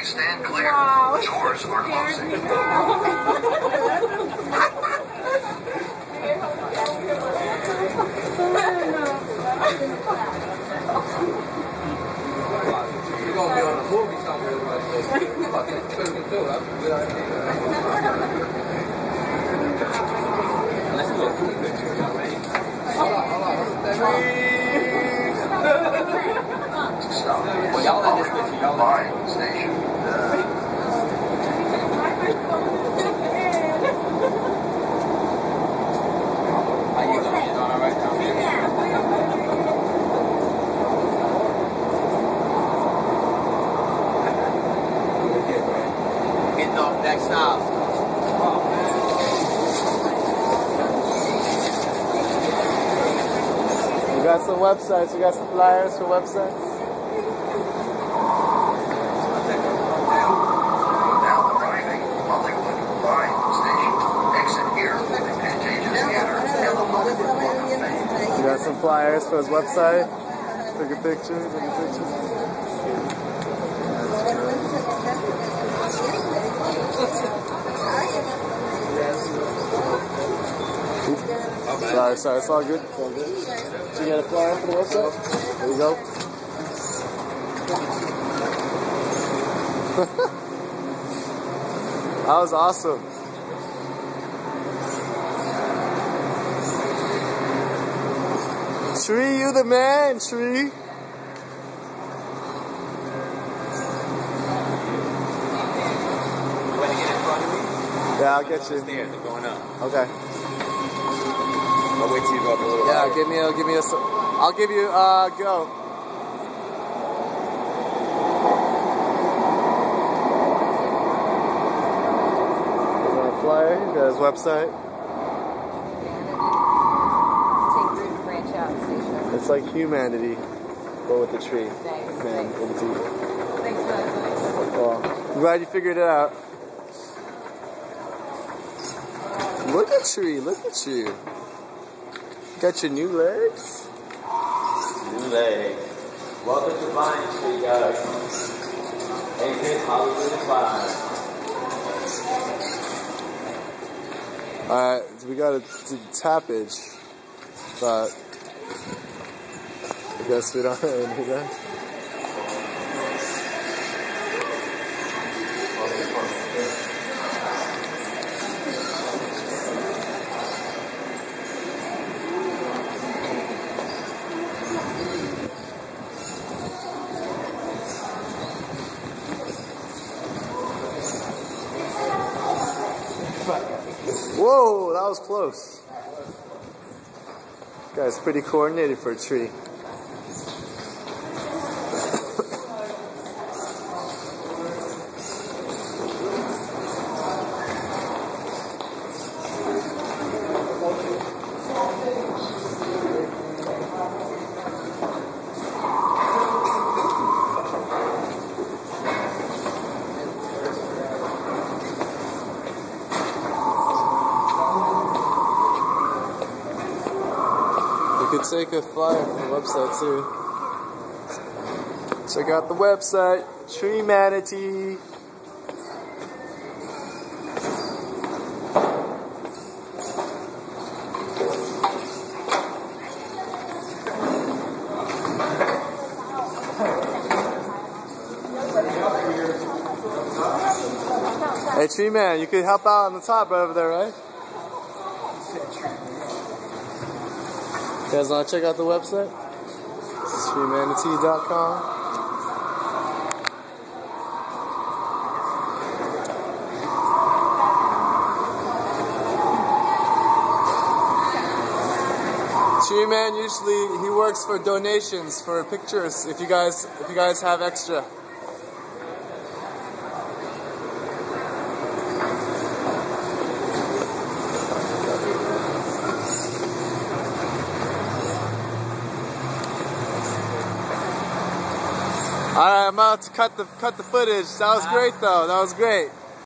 Please stand clear. Wow. Doors are closing. You're going to be on a movie somewhere like this. You're about to take a picture too. That's a good idea. Let's do a quick picture. Hold on. Y'all in this picture. Y'all in this station. How you doing? You doing all right down here? Getting off next stop. We got some websites. We got some flyers for websites. Now arriving Hollywood Line Station. Exit here. Pantages Theater. We got some flyers for his website. Take a picture. Sorry, it's all good. Did you get a flyer for the website? There you go. That was awesome. Tree, you the man, Tree. You want to get in front of me? Yeah, I'll get you. Stairs are going up. Okay. I'll wait till you go up a little Yeah, higher. give me a. I'll give you go. There's our flyer. Got his website. Take root and branch out station. It's like humanity, but with the tree. Thanks. Man, with the tree. Thanks for that. Well, I'm glad you figured it out. Look at you, look at you. Got your new legs? New legs. Welcome to Vine Street, guys. Exit Hollywood and Vine. Alright, so we got a tappage, but I guess we don't really need that. Whoa, that was close. This guy's pretty coordinated for a tree. You could take a flyer from the website too. Check out the website, Treemanity. Hey, Tree Man, you could help out on the top right over there, right? You guys want to check out the website? This is treemanity.com. Tree Man usually he works for donations for pictures. If you guys have extra. Alright, I'm about to cut the footage. That was great though. That was great.